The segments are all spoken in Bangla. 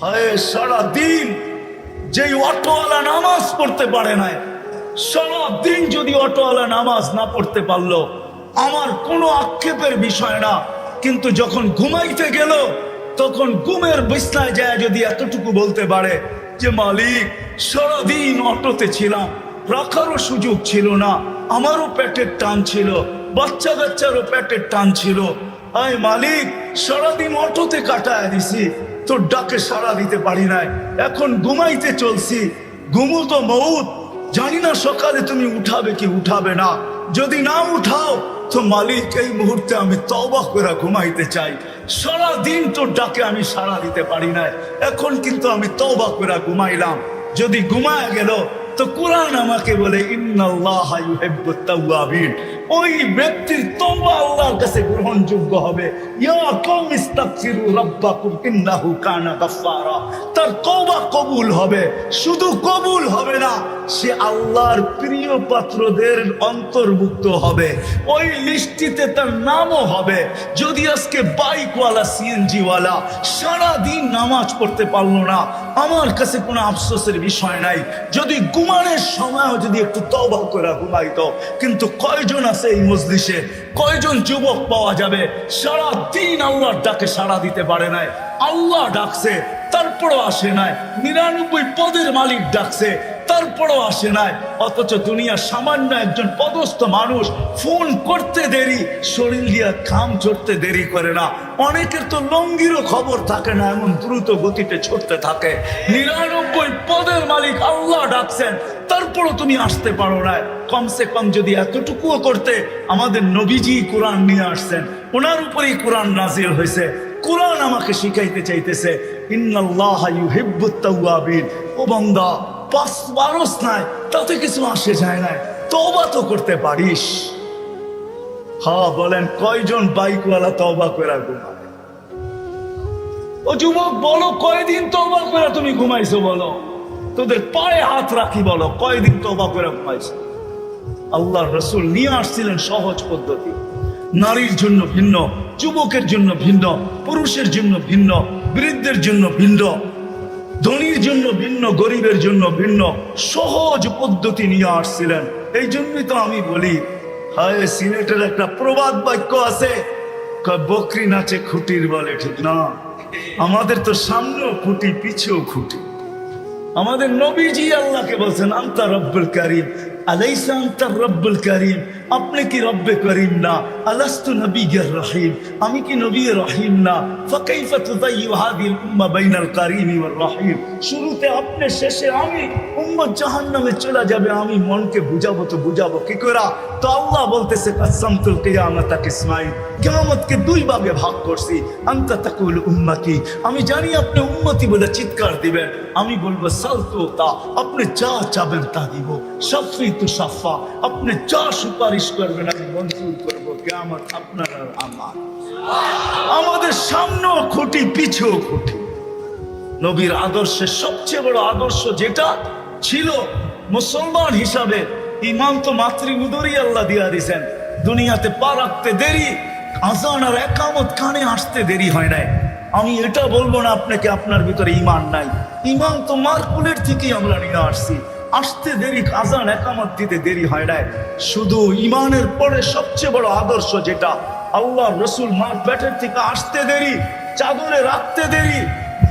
হায় সারা দিন যেই অটোওয়ালা নামাজ পড়তে পারে না, সারা দিন যদি অটোওয়ালা নামাজ না পড়তে পারলো আমার কোনো আক্ষেপের বিষয় না, কিন্তু যখন ঘুমাইতে গেল তখন ঘুমের বিছনায় যায় যদি এতটুকু বলতে পারে যে মালিক সারাদিন অটোতে ছিলাম, রাখারও সুযোগ ছিল না, আমারও পেটের টান ছিল, বাচ্চা কাচ্চারও পেটের টান ছিল, আয় মালিক সারাদিন অটোতে কাটায় দিছি, তোর ডাকে সাড়া দিতে পারি নাই, এখন ঘুমাইতে চলছি, ঘুমু তো মউত, জানি না সকালে তুমি উঠাবে কি উঠাবে না, যদি না উঠাও তো মালিক এই মুহূর্তে আমি তওবা করে ঘুমাইতে চাই, সারা দিন তোর ডাকে আমি সাড়া দিতে পারি নাই, এখন কিন্তু আমি তওবা করে ঘুমাইলাম। যদি ঘুমায় গেল তো কোরআন আমাকে বলে ইন্নাল্লাহা ইউহিব্বুত তাওয়াবিন, ওই ব্যক্তির তওবা আল্লাহর কাছে গ্রহণযোগ্য হবে। ইয়া কওম ইস্তাগফিরু রাব্বাকুম ইন্নাহু কানা গাফফারা, তার তওবা কবুল হবে, শুধু কবুল হবে না, সে আল্লাহর প্রিয় পাত্রদের অন্তর্ভুক্ত হবে, ওই লিস্টিতে তার নামও হবে। যদি আজকে বাইকওয়ালা সিএনজিওয়ালা সারাদিন নামাজ পড়তে পারলো না, আমার কাছে কোনো আফসোসের বিষয় নাই, যদি ঘুমানোর সময়ও যদি একটু তওবা করে ঘুমাইতো। কিন্তু কয়জন আছে এই মজলিসে, কয়জন যুবক পাওয়া যাবে সারা দিন আল্লাহর ডাকে সাড়া দিতে পারে নাই, আল্লাহ ডাকছে তারপরও আসে নাই, 99 পদের মালিক ডাকছে তারপরও আসে নাই, অথচ দুনিয়া সামান্য একজন পদস্থ মানুষ ফোন করতে দেরি, শরীর দিয়া ঘাম ঝরতে দেরি করে না, অনেকের তো লঙ্গিরও খবর থাকে না, এমন দ্রুত গতিতে ছুটতে থাকে। 99 পদের মালিক আল্লাহ ডাকছেন তারপরও তুমি আসতে পারো না। কমসে কম যদি এতটুকুও করতে, আমাদের নবীজি কোরআন নিয়ে আসছেন, ওনার উপরেই কোরআন নাজিল হয়েছে, কোরআন আমাকে শিখাইতে চাইতেছে ইন্নাল্লাহা ইউহিব্বুত তাওয়াবিন। ও বান্দা, পাঁচ বারস নাই তাতে কিছু আসে যায় না, তওবা তো করতে পারিস। হ্যাঁ বলেন, কয়জন বাইকওয়ালা তওবা করে ঘুমায়? ও যুবক বলো, কয়দিন তওবা করে তুমি ঘুমাইছো? বলো, তোদের পায়ে হাত রাখি, বলো কয়দিন তওবা করে ঘুমাইছো? আল্লাহর রাসূল নিয়ে আসছিলেন সহজ পদ্ধতি, নারীর জন্য ভিন্ন, যুবকের জন্য ভিন্ন, পুরুষের জন্য ভিন্ন, বৃদ্ধের জন্য ভিন্ন, ধনীর জন্য ভিন্ন, গরিবের জন্য ভিন্ন, সহজ পদ্ধতি নিয়ে আসছিলেন। এই জন্যই তো আমি বলি, হায় সিলেটের একটা প্রবাদ বাক্য আছে, বকরি নাচে খুঁটির বলে, ঠিক না? আমাদের তো সামনেও খুঁটি, পিছেও খুঁটি। আমাদের নবীজি আল্লাহকে বলছেন আনতা রব্বুল কারীম, আলাইসা আনতা রব্বুল কারীম, আপনি কি রব্বে করিম না? আলাস্তু নবিয়্যির রহিম, আমি কি নবী রহিম না? ফাকাইফা তুযায়্যু হাযিহিল উম্মাহ বাইনাল কারীম ওয়ার রহিম, শুরুতে আপনি শেষে আমি, উম্মত জাহান্নামে চলে যাবে, আমি মনকে বুঝাবো তো বুঝাবো কি করে? তো আল্লাহ বলতেছে কাসামতুল কিয়ামাতা কিসমাইন, কিয়ামতকে দুই ভাগে ভাগ করছি, আনতা তাকুল উম্মতি, আমি জানি আপনি উম্মতি বলে চিৎকার দিবেন, আমি বলবো সালতু তা, আপনি যা চাবেন তা দিব, শাফি তু শাফা, আপনি যা সুপারিশ করবেন আমি মঞ্জুর করবো, কিয়ামত আপনার আর আমার। আমাদের সামনেও খুঁটি, পিছেও খুঁটি। নবীর আদর্শের সবচেয়ে বড় আদর্শ যেটা ছিল মুসলমান হিসাবে, ইমান তো মাতৃউদরই আল্লাহ দিয়া দিয়েছেন, দুনিয়াতে পা রাখতে দেরি, আযান আর ইকামত কানে আসতে দেরি হয় নাই। আমি এটা বলবো না আপনাকে আপনার ভিতরে ইমান নাই, ইমান তো মার কুলের থেকেই আমরা নিয়ে আসছি, আসতে দেরি, আযান ইকামত দিতে দেরি হয় নাই। শুধু ইমানের পরে সবচেয়ে বড় আদর্শ যেটা, আল্লাহ রসুল মার পেটের থেকে আসতে দেরি, চাদরে রাখতে দেরি,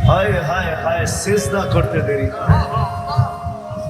হায় হায় হায় সেজদা করতে দেরি।